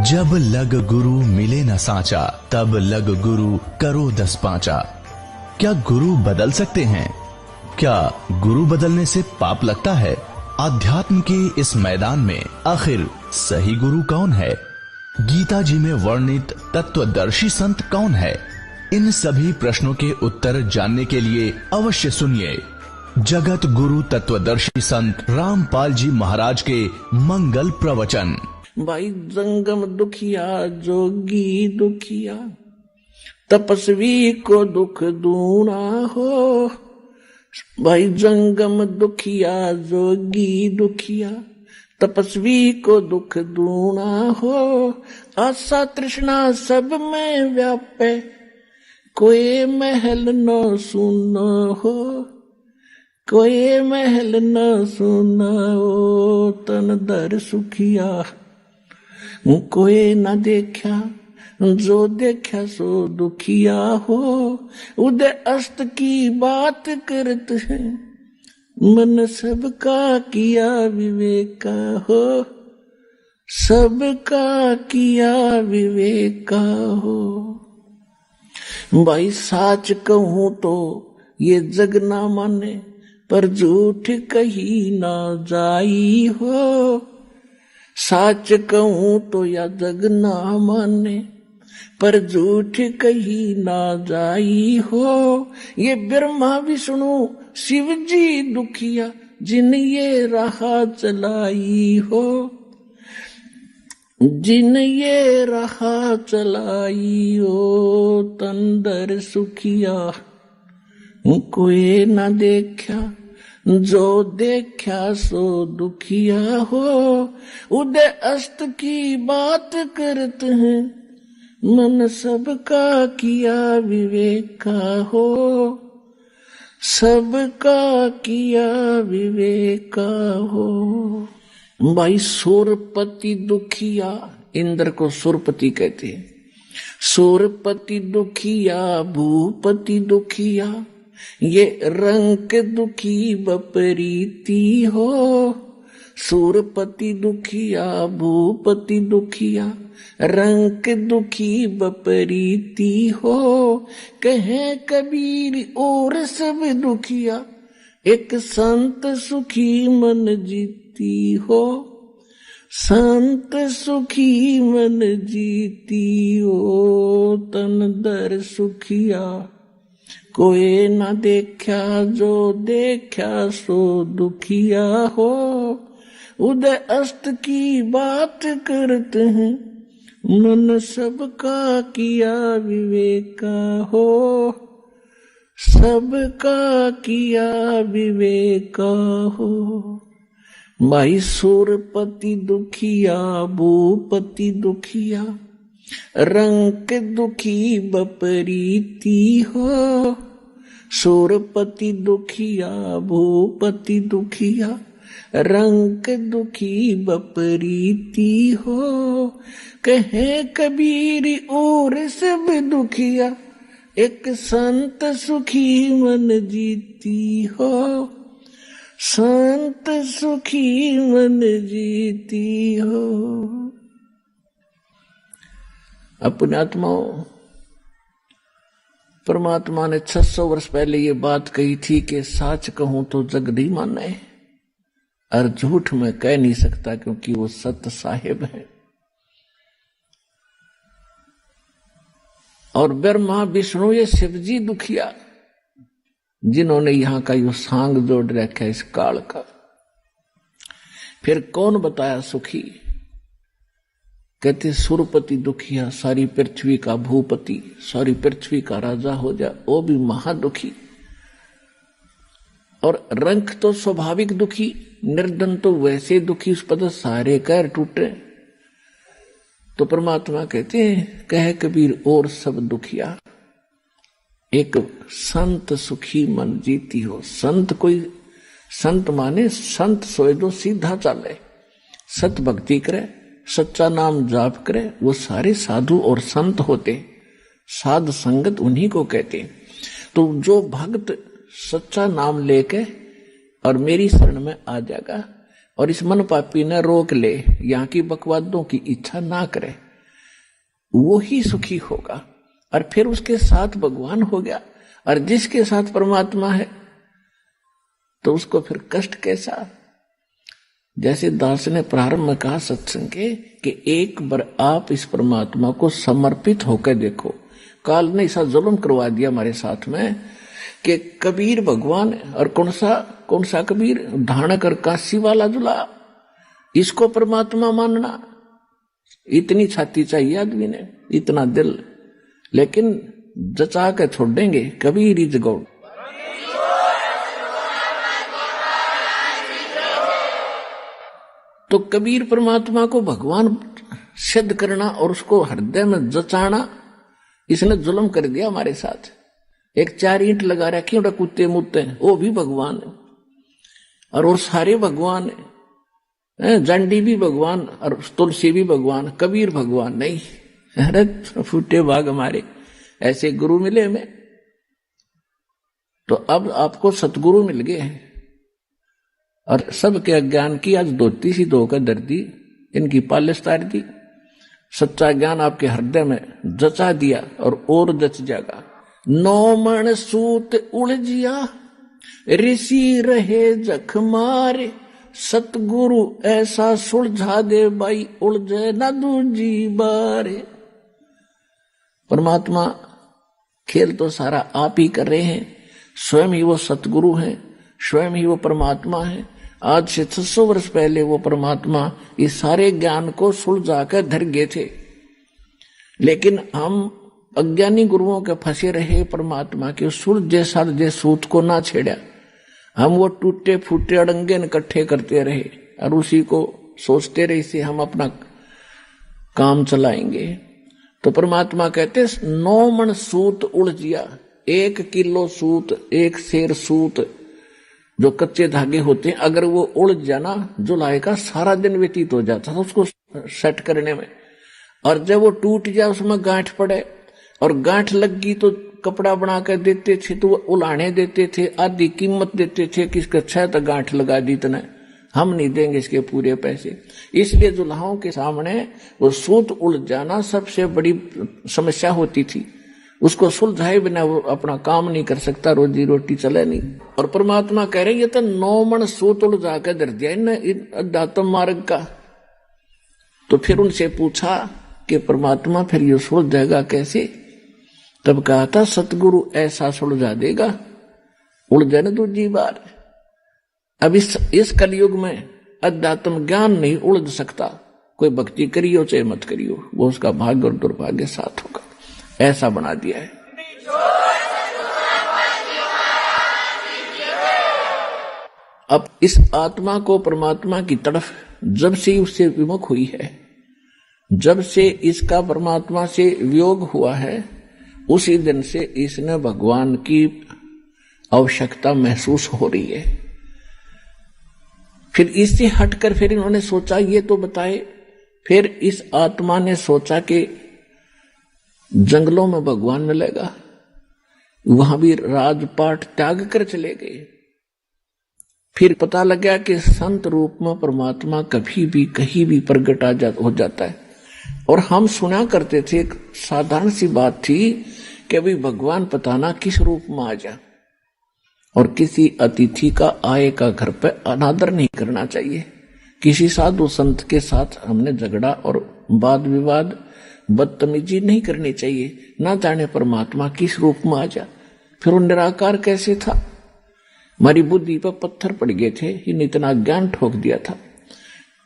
जब लग गुरु मिले न साचा, तब लग गुरु करो 10 पांचा। क्या गुरु बदल सकते हैं? क्या गुरु बदलने से पाप लगता है? अध्यात्म के इस मैदान में आखिर सही गुरु कौन है? गीता जी में वर्णित तत्वदर्शी संत कौन है? इन सभी प्रश्नों के उत्तर जानने के लिए अवश्य सुनिए जगत गुरु तत्वदर्शी संत रामपाल जी महाराज के मंगल प्रवचन। भाई जंगम दुखिया जोगी दुखिया, तपस्वी को दुख दूना हो। भाई जंगम दुखिया जोगी दुखिया, तपस्वी को दुख दूना हो। आशा तृष्णा सब में व्यापे, कोई महल न सुनो हो। कोई महल न सुनाओ, तन दर सुखिया कोई न देखा, जो देखा सो दुखिया हो। उदय अस्त की बात करते हैं, मन सबका किया विवेका हो। सबका किया विवेका हो। भाई साच कहूं तो ये जग ना माने, पर झूठ कही ना जाई हो। साच कहूं तो या जग ना माने, पर झूठ कही ना जाई हो। ये ब्रह्मा विष्णु शिव जी दुखिया, जिन ये राह चलाई हो। जिन ये राह चलाई हो, तंदर सुखिया कोई ना देखा, जो देखा सो दुखिया हो। उदय अस्त की बात करते हैं, मन सबका किया विवेका हो। सबका किया विवेका हो। भाई सूरपति दुखिया, इंद्र को सूरपति कहते हैं। सूरपति दुखिया भूपति दुखिया, ये रंग दुखी बपरीती हो। सूरपति दुखिया भूपति दुखिया, रंग दुखी बपरीती हो। कहे कबीर और सब दुखिया, एक संत सुखी मन जीती हो। संत सुखी मन जीती हो, तन दर सुखिया कोई ना देखा, जो देखा सो दुखिया हो। उदय अस्त की बात करते हैं, मन सबका किया विवेका हो। सबका किया विवेका हो। भाई सूरपति दुखिया भूपति दुखिया, रंग दुखी बपरीती हो। सूरपति दुखिया भूपति दुखिया, रंग दुखी बपरीती हो। कहे कबीर और सब दुखिया, एक संत सुखी मन जीती हो। संत सुखी मन जीती हो। अपने आत्माओं, परमात्मा ने 600 वर्ष पहले ये बात कही थी कि साच कहूं तो जग नहीं माने, और झूठ में कह नहीं सकता, क्योंकि वो सत्य साहिब है। और ब्रह्मा विष्णु ये शिवजी दुखिया, जिन्होंने यहां का यो सांग जोड़ रखा है इस काल का। फिर कौन बताया सुखी? कहते सुरपति दुखिया, सारी पृथ्वी का भूपति, सारी पृथ्वी का राजा हो जा, वो भी महादुखी। और रंग तो स्वाभाविक दुखी, निर्धन तो वैसे दुखी, उस पर तो सारे कैर टूटे। तो परमात्मा कहते हैं, कहे कबीर और सब दुखिया, एक संत सुखी मन जीती हो। संत कोई, संत माने संत सोए जो सीधा चले, सत भक्ति करे, सच्चा नाम जाप करे, वो सारे साधु और संत होते। साध संगत उन्हीं को कहते। तो जो भक्त सच्चा नाम लेके और मेरी शरण में आ जाएगा, और इस मन पापी ने रोक ले, यहाँ की बकवादों की इच्छा ना करे, वो ही सुखी होगा। और फिर उसके साथ भगवान हो गया, और जिसके साथ परमात्मा है तो उसको फिर कष्ट कैसा। जैसे दास ने प्रारंभ में कहा सत्संग के कि एक बार आप इस परमात्मा को समर्पित होकर देखो। काल ने ऐसा जुल्म करवा दिया हमारे साथ में कि कबीर भगवान, और कौन सा कबीर, धाणक और काशी वाला जुला, इसको परमात्मा मानना। इतनी छाती चाहिए आदमी ने, इतना दिल, लेकिन जचा के छोड़ देंगे कबीर इज गॉड। तो कबीर परमात्मा को भगवान सिद्ध करना और उसको हृदय में जचाना, इसने जुल्म कर दिया हमारे साथ। एक 4 ईंट लगा रखी उड़ा कुत्ते मुत्ते, वो भी भगवान है और वो सारे भगवान है। जंडी भी भगवान और तुलसी भी भगवान, कबीर भगवान नहीं। अरे फूटे भाग हमारे, ऐसे गुरु मिले हमें। तो अब आपको सतगुरु मिल गए हैं और सबके अज्ञान की आज धोती सी धोकर धर दी, इनकी पालिश तार दी। सच्चा ज्ञान आपके हृदय में जचा दिया और जच जाएगा। 9 मन सूत उलझिया, ऋषि रहे जख मारे, सतगुरु ऐसा सुलझा दे भाई, उलझे न दूजी बारे। परमात्मा खेल तो सारा आप ही कर रहे हैं, स्वयं ही वो सतगुरु हैं, स्वयं ही वो परमात्मा है। आज से 600 वर्ष पहले वो परमात्मा इस सारे ज्ञान को सुलझा कर धर गए थे, लेकिन हम अज्ञानी गुरुओं के फंसे रहे। परमात्मा के सुलझे सालझे सूत को ना छेड़ा, हम वो टूटे फूटे अड़ंगे इकट्ठे करते रहे और उसी को सोचते रहे से हम अपना काम चलाएंगे। तो परमात्मा कहते 9 मन सूत उलझिया, 1 किलो सूत, 1 सेर सूत, जो कच्चे धागे होते हैं, अगर वो उलझ जाना जुलाई का सारा दिन व्यतीत हो जाता था उसको सेट करने में। और जब वो टूट जाए उसमें गांठ पड़े और गांठ लग गई तो कपड़ा बना कर देते थे, तो वो उलाने देते थे, आधी कीमत देते थे कि इसका 6 तक गांठ लगा दी, इतना हम नहीं देंगे इसके पूरे पैसे। इसलिए दुल्हाओं के सामने वो सूत उलझ जाना सबसे बड़ी समस्या होती थी। उसको सुलझाए बिना वो अपना काम नहीं कर सकता, रोजी रोटी चले नहीं। और परमात्मा कह रहे ये तो 9 मन सूत उलझा कर धर दिया इन अध्यात्म मार्ग का। तो फिर उनसे पूछा कि परमात्मा फिर ये सुलझ जाएगा कैसे? तब कहा था सतगुरु ऐसा सुलझा देगा, उलझे न दूजी बार। अब इस कलयुग में अध्यात्म ज्ञान नहीं उलझ सकता। कोई भक्ति करियो चाहे मत करियो, वो उसका भाग्य और दुर्भाग्य साथ होगा, ऐसा बना दिया है। अब इस आत्मा को परमात्मा की तरफ जब से उससे विमुख हुई है, जब से इसका परमात्मा से वियोग हुआ है, उसी दिन से इसने भगवान की आवश्यकता महसूस हो रही है। फिर इससे हटकर फिर इन्होंने सोचा ये तो बताए। फिर इस आत्मा ने सोचा कि जंगलों में भगवान मिलेगा, वहां भी राजपाट त्याग कर चले गए। फिर पता लगा कि संत रूप में परमात्मा कभी भी कहीं भी प्रकट हो जाता है। और हम सुना करते थे, एक साधारण सी बात थी कि अभी भगवान पता ना किस रूप में आ जा, और किसी अतिथि का आए का घर पर अनादर नहीं करना चाहिए। किसी साधु संत के साथ हमने झगड़ा और वाद विवाद बदतमीजी नहीं करनी चाहिए। ना जाने परमात्मा किस रूप में आ जा। फिर वो निराकार कैसे था, हमारी बुद्धि पर पत्थर पड़ गए थे, इन इतना ज्ञान ठोक दिया था।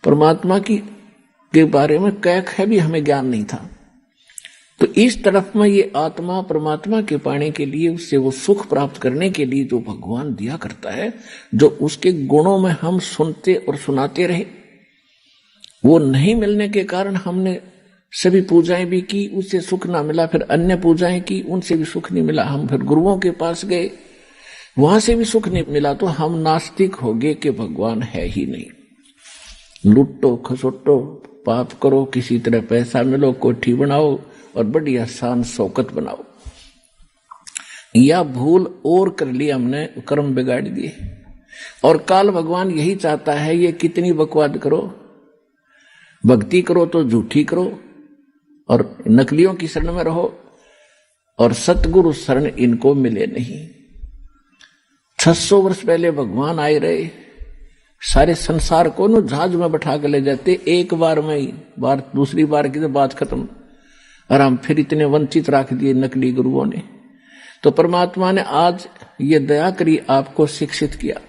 परमात्मा के बारे में कैक है भी हमें ज्ञान नहीं था। तो इस तरफ में ये आत्मा परमात्मा के पाने के लिए, उससे वो सुख प्राप्त करने के लिए जो भगवान दिया करता है, जो उसके गुणों में हम सुनते और सुनाते रहे, वो नहीं मिलने के कारण हमने सभी पूजाएं भी की, उससे सुख ना मिला। फिर अन्य पूजाएं की, उनसे भी सुख नहीं मिला। हम फिर गुरुओं के पास गए, वहां से भी सुख नहीं मिला। तो हम नास्तिक हो गए कि भगवान है ही नहीं। लुटो खसोटो, पाप करो, किसी तरह पैसा मिलो, कोठी बनाओ और बढ़िया शान शौकत बनाओ। या भूल और कर ली हमने, कर्म बिगाड़ दिए। और काल भगवान यही चाहता है, ये कितनी बकवाद करो, भक्ति करो तो झूठी करो और नकलियों की शरण में रहो, और सतगुरु शरण इनको मिले नहीं। 600 वर्ष पहले भगवान आए रहे, सारे संसार को न जहाज में बैठा के ले जाते एक बार में ही, बार दूसरी बार की तो बात खत्म, और हम फिर इतने वंचित रख दिए नकली गुरुओं ने। तो परमात्मा ने आज ये दया करी, आपको शिक्षित किया।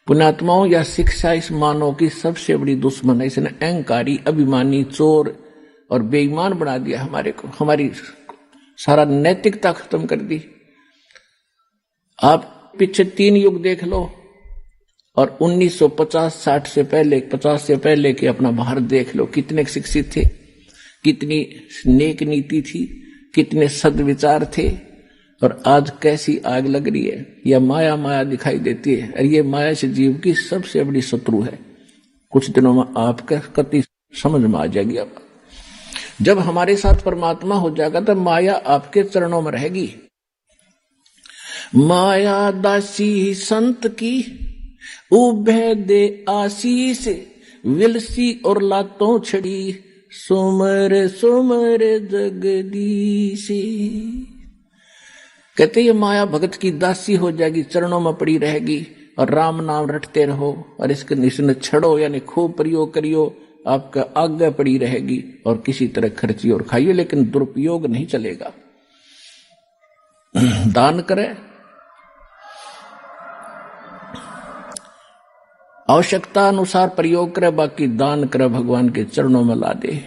पुण्यात्माओं, या शिक्षा इस मानव की सबसे बड़ी दुश्मन है। इसने अहंकारी, अभिमानी, चोर और बेईमान बना दिया हमारे को, हमारी सारा नैतिकता खत्म कर दी। आप पीछे 3 युग देख लो, और 1950-60 से पहले, 50 से पहले के अपना भारत देख लो, कितने शिक्षित थे, कितनी नेक नीति थी, कितने सद्विचार थे, और आज कैसी आग लग रही है। यह माया माया दिखाई देती है, और ये माया से जीव की सबसे बड़ी शत्रु है। कुछ दिनों में आपका कति समझ में आ जाएगी। अब जब हमारे साथ परमात्मा हो जाएगा तब माया आपके चरणों में रहेगी। माया दासी संत की उभे दे आशीष, विलसी और लातों छड़ी, सुमर सुमर जगदीशी। कहते ये माया भगत की दासी हो जाएगी, चरणों में पड़ी रहेगी, और राम नाम रटते रहो, और इसने छड़ो यानी खूब प्रयोग करियो, आपका आज्ञा पड़ी रहेगी, और किसी तरह खर्ची और खाइए, लेकिन दुरुपयोग नहीं चलेगा। दान करे, आवश्यकता अनुसार प्रयोग करे, बाकी दान करे भगवान के चरणों में ला दे,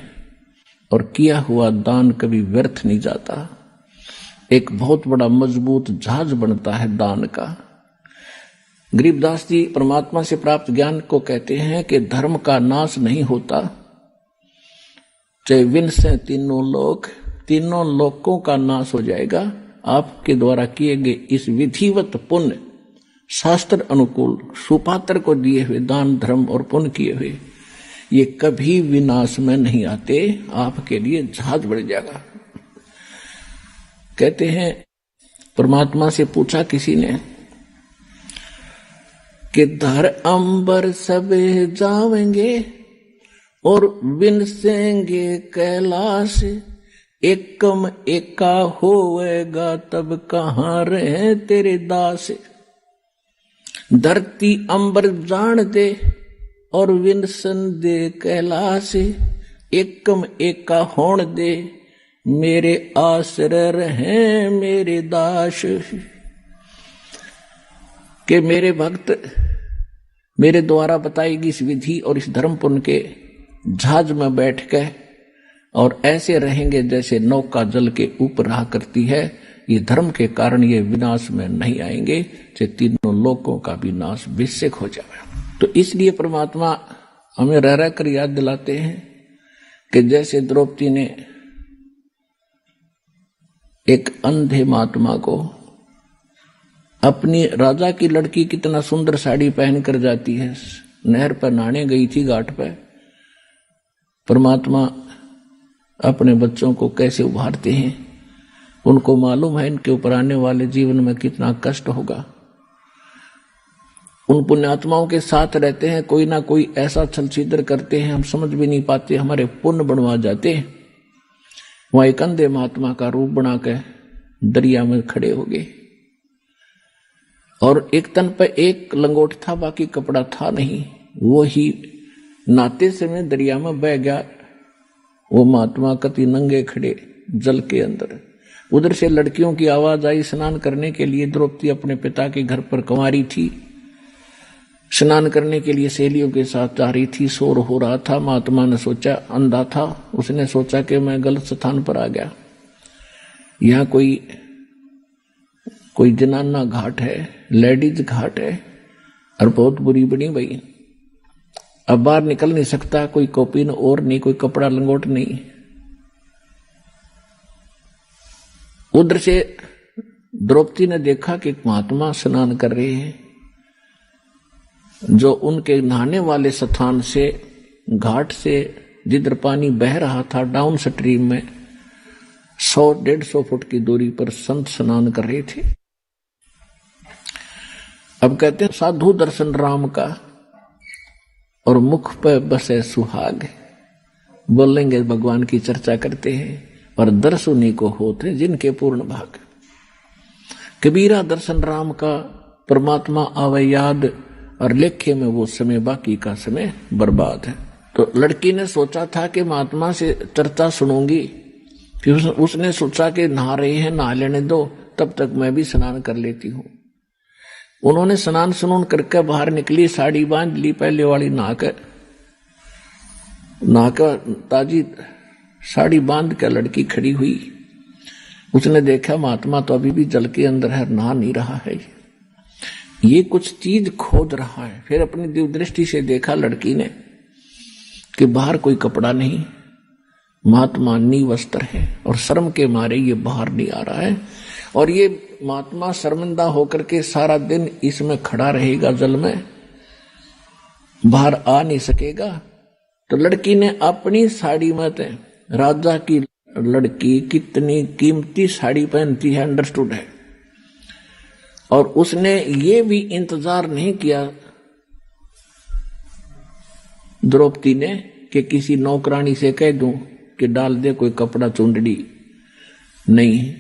और किया हुआ दान कभी व्यर्थ नहीं जाता। एक बहुत बड़ा मजबूत जहाज बनता है दान का। गरीबदास जी परमात्मा से प्राप्त ज्ञान को कहते हैं कि धर्म का नाश नहीं होता, चाहे विन से तीनों लोकों का नाश हो जाएगा। आपके द्वारा किए गए इस विधिवत पुण्य, शास्त्र अनुकूल सुपात्र को दिए हुए दान धर्म और पुण्य किए हुए, ये कभी विनाश में नहीं आते, आपके लिए जहाज बढ़ जाएगा। कहते हैं परमात्मा से पूछा किसी ने कि धर अंबर सब जावेंगे और विनसेंगे कैलाश, एकम एका होवेगा तब कहाँ रहे तेरे दास। धरती अंबर जान दे और विनसन दे कैलाश, एकम एका होण दे मेरे आश्रय रहे मेरे दास। कि मेरे भक्त मेरे द्वारा बताई गई इस विधि और इस धर्म पुण्य के जहाज में बैठ के और ऐसे रहेंगे जैसे नौका जल के ऊपर रहा करती है। ये धर्म के कारण ये विनाश में नहीं आएंगे, चाहे तीनों लोकों का भी नाश बेशक हो जाए। तो इसलिए परमात्मा हमें रह रह कर याद दिलाते हैं कि जैसे द्रौपदी ने एक अंधे महात्मा को, अपनी राजा की लड़की कितना सुंदर साड़ी पहन कर जाती है, नहर पर नहाने गई थी घाट पर, परमात्मा अपने बच्चों को कैसे उभारते हैं। उनको मालूम है इनके ऊपर आने वाले जीवन में कितना कष्ट होगा। उन पुण्यात्माओं के साथ रहते हैं, कोई ना कोई ऐसा छल छिद्र करते हैं, हम समझ भी नहीं पाते, हमारे पुण्य बनवा जाते हैं। वहां एक अंधे महात्मा का रूप बना के दरिया में खड़े हो गए, और एक तन पर एक लंगोट था, बाकी कपड़ा था नहीं। वो ही नाते समय दरिया में बह गया। वो महात्मा कति नंगे खड़े जल के अंदर। उधर से लड़कियों की आवाज आई स्नान करने के लिए। द्रौपदी अपने पिता के घर पर कुंवारी थी, स्नान करने के लिए सहेलियों के साथ जा रही थी। शोर हो रहा था। महात्मा ने सोचा, अंधा था, उसने सोचा कि मैं गलत स्थान पर आ गया, यहाँ कोई जनाना घाट है, लेडीज घाट है, और बहुत बुरी बनी भाई। अब बाहर निकल नहीं सकता, कोई कॉपिन और नहीं, कोई कपड़ा लंगोट नहीं। उधर से द्रौपदी ने देखा कि महात्मा स्नान कर रहे हैं, जो उनके नहाने वाले स्थान से, घाट से जिधर पानी बह रहा था डाउन स्ट्रीम में 100-150 फुट की दूरी पर संत स्नान कर रहे थे। अब कहते हैं साधु दर्शन राम का और मुख पर बसे सुहाग। बोलेंगे भगवान की चर्चा करते हैं, और दर्श उन्हीं को होते जिनके पूर्ण भाग। कबीरा दर्शन राम का, परमात्मा आवे याद, और लेखे में वो समय बाकी का समय बर्बाद है। तो लड़की ने सोचा था कि महात्मा से चर्चा सुनूंगी, फिर उसने सोचा कि नहा रहे हैं, नहा लेने दो, तब तक मैं भी स्नान कर लेती हूं। उन्होंने स्नान सुनून करके बाहर निकली, साड़ी बांध ली पहले वाली, नहाकर ताजी साड़ी बांध कर लड़की खड़ी हुई। उसने देखा महात्मा तो अभी भी जल के अंदर है, नहा नहीं रहा है, ये कुछ चीज खोज रहा है। फिर अपनी दिव्य दृष्टि से देखा लड़की ने कि बाहर कोई कपड़ा नहीं, महात्मा निवस्त्र है, और शर्म के मारे ये बाहर नहीं आ रहा है। और ये महात्मा शर्मिंदा होकर के सारा दिन इसमें खड़ा रहेगा, जल में बाहर आ नहीं सकेगा। तो लड़की ने अपनी साड़ी में, राजा की लड़की कितनी कीमती साड़ी पहनती है, अंडरस्टूड है। और उसने ये भी इंतजार नहीं किया द्रौपदी ने कि किसी नौकरानी से कह दूं कि डाल दे कोई कपड़ा चुंदड़ी, नहीं,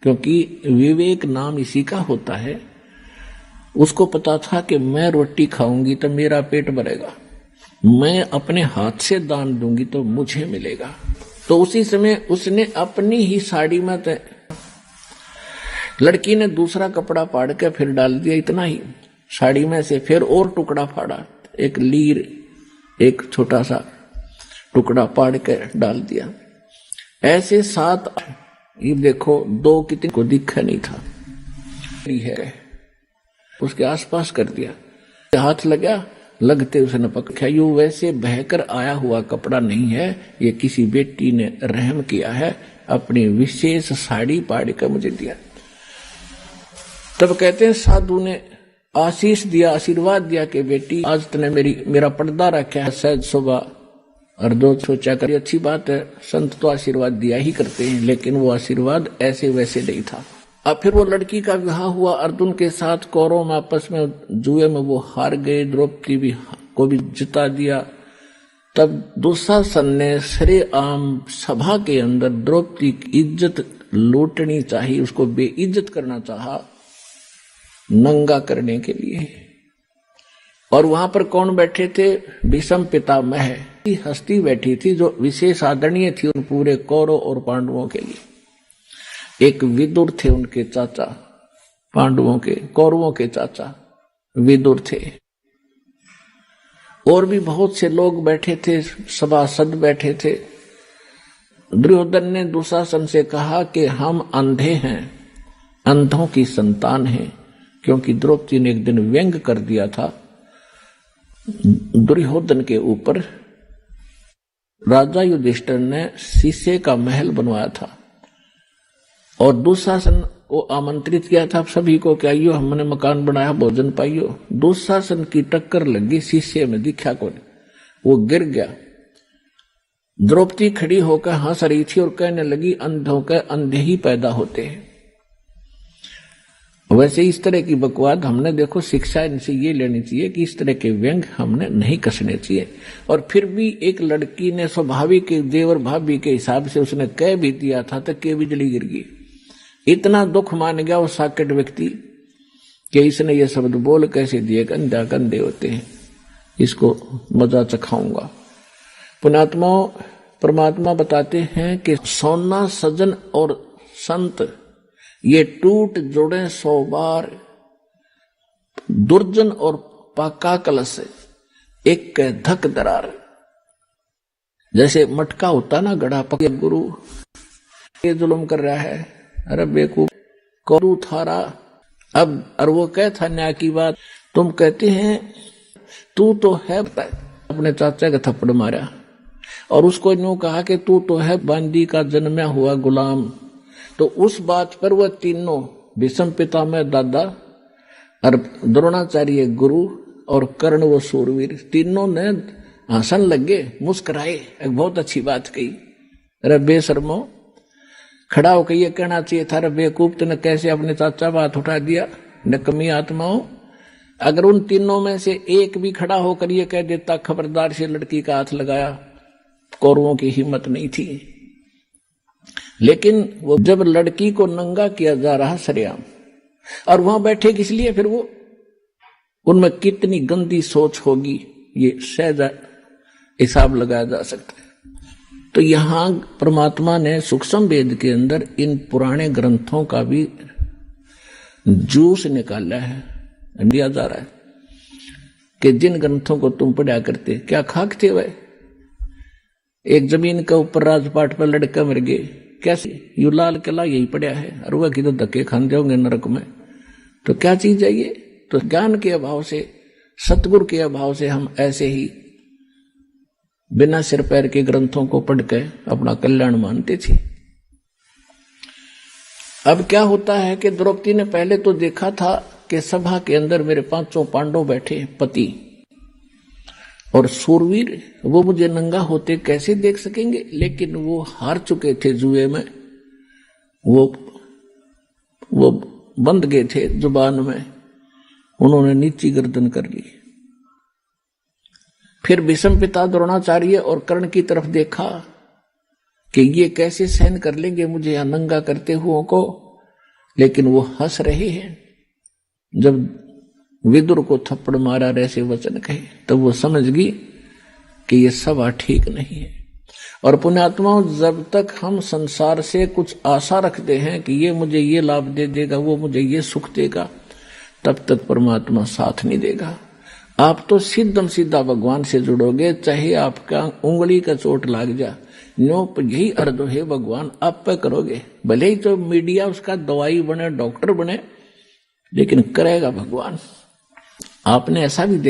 क्योंकि विवेक नाम इसी का होता है। उसको पता था कि मैं रोटी खाऊंगी तो मेरा पेट भरेगा, मैं अपने हाथ से दान दूंगी तो मुझे मिलेगा। तो उसी समय उसने अपनी ही साड़ी में, लड़की ने दूसरा कपड़ा फाड़ के फिर डाल दिया, इतना ही साड़ी में से फिर और टुकड़ा फाड़ा, एक लीर, एक छोटा सा टुकड़ा फाड़ के डाल दिया। ऐसे 7, ये देखो 2 कितने को दिखा नहीं था, है उसके आसपास कर दिया। हाथ लगा, लगते उसने पकड़ा, यू वैसे बहकर आया हुआ कपड़ा नहीं है, ये किसी बेटी ने रहम किया है, अपनी विशेष साड़ी फाड़ कर मुझे दिया। तब कहते हैं साधु ने आशीष दिया, आशीर्वाद दिया कि बेटी आज तूने मेरा पर्दा रखा है, सहज सुबह और दो सोचा कर, अच्छी बात है, संत तो आशीर्वाद दिया ही करते हैं, लेकिन वो आशीर्वाद ऐसे वैसे नहीं था। अब फिर वो लड़की का विवाह हुआ अर्जुन के साथ, कौरव में आपस में जुए में वो हार गए, द्रौपदी को भी जिता दिया। तब दुशासन ने सरेआम सभा के अंदर द्रौपदी की इज्जत लूटनी चाहिए, उसको बेइज्जत करना चाहा, नंगा करने के लिए। और वहां पर कौन बैठे थे? भीष्म पितामह हस्ती बैठी थी जो विशेष आदरणीय थी उन पूरे कौरव और पांडवों के लिए। एक विदुर थे उनके चाचा, पांडवों के, कौरवों के चाचा विदुर थे। और भी बहुत से लोग बैठे थे, सभासद बैठे थे। दुर्योधन ने दुशासन से कहा कि हम अंधे हैं, अंधों की संतान हैं, क्योंकि द्रौपदी ने एक दिन व्यंग कर दिया था दुर्योधन के ऊपर। राजा युधिष्ठिर ने शीशे का महल बनवाया था और दुशासन को आमंत्रित किया था सभी को कि आइयो हमने मकान बनाया, भोजन पाइयो। दुशासन की टक्कर लगी, शीशे में दिखा कौन, वो गिर गया। द्रौपदी खड़ी होकर हंस रही थी और कहने लगी अंधों के अंधे ही पैदा होते हैं। वैसे इस तरह की बकवाद हमने देखो शिक्षा इनसे ये लेनी चाहिए कि इस तरह के व्यंग हमने नहीं कसने चाहिए। और फिर भी एक लड़की ने स्वाभाविक देवर भाभी के हिसाब से उसने कह भी दिया था तो के बिजली गिर गई। इतना दुख मान गया वो साकेट व्यक्ति कि इसने ये शब्द बोल कैसे दिए, गंदा गंदे होते हैं, इसको मजा चखाऊंगा। पुण्यात्मा परमात्मा बताते हैं कि सोना सजन और संत ये टूट जुड़े 100 बार, दुर्जन और पाका कलश एक धक दरार। जैसे मटका होता ना गड़ा, पके गुरु ये जुल्म कर रहा है, अरे बेकूफ करू थारा। अब और वो कह था न्याय की बात, तुम कहते हैं तू तो है, अपने चाचा का थप्पड़ मारा और उसको यूं कहा कि तू तो है बांदी का जन्मा हुआ गुलाम। तो उस बात पर वह तीनों भीष्म पितामह दादा और द्रोणाचार्य गुरु और कर्ण वो सूरवीर तीनों ने हंसन लगे, मुस्कुराए, एक बहुत अच्छी बात कही। अरे बेशर्मो, खड़ा होकर ये कहना चाहिए था, अरे बेवकूफ तूने कैसे अपने चाचा बात उठा दिया, नकमी आत्माओं। अगर उन तीनों में से एक भी खड़ा होकर ये कह देता खबरदार से लड़की का हाथ लगाया, कौरवों की हिम्मत नहीं थी। लेकिन वो जब लड़की को नंगा किया जा रहा सरेआम, और वहां बैठे किस लिए, फिर वो उनमें कितनी गंदी सोच होगी ये सहज हिसाब लगाया जा सकता है। तो यहां परमात्मा ने सूक्ष्म वेद के अंदर इन पुराने ग्रंथों का भी जूस निकाला है, दिया जा रहा है कि जिन ग्रंथों को तुम पढ़ा करते, क्या खाक थे वह, एक जमीन के ऊपर राजपाट पर लड़का मर गए, कैसे यू लाल किला यही पड़ा है, और वह किधर धक्के खान जाओगे नरक में। तो क्या चीज है ये, तो ज्ञान के अभाव से, सतगुरु के अभाव से हम ऐसे ही बिना सिर पैर के ग्रंथों को पढ़ के अपना कल्याण मानते थे। अब क्या होता है कि द्रौपदी ने पहले तो देखा था कि सभा के अंदर मेरे 5 पांडव बैठे, पति और सूरवीर, वो मुझे नंगा होते कैसे देख सकेंगे। लेकिन वो हार चुके थे जुए में, वो बंद गए थे जुबान में, उन्होंने नीची गर्दन कर ली। फिर भीष्म पिता द्रोणाचार्य और कर्ण की तरफ देखा कि ये कैसे सहन कर लेंगे मुझे यहां नंगा करते हुओं को, लेकिन वो हंस रहे हैं। जब विदुर को थप्पड़ मारा, ऐसे वचन कहे, तब वो समझ गई कि ये सभा ठीक नहीं है। और पुण्यात्माओं, जब तक हम संसार से कुछ आशा रखते हैं कि ये मुझे ये लाभ दे देगा, वो मुझे ये सुख देगा, तब तक परमात्मा साथ नहीं देगा। आप तो सीधम सीधा भगवान से जुड़ोगे, चाहे आपका उंगली का चोट लाग जा, नो यही अर्थ है भगवान आप पे करोगे। भले ही तो मीडिया उसका दवाई बने, डॉक्टर बने, लेकिन करेगा भगवान। आपने ऐसा भी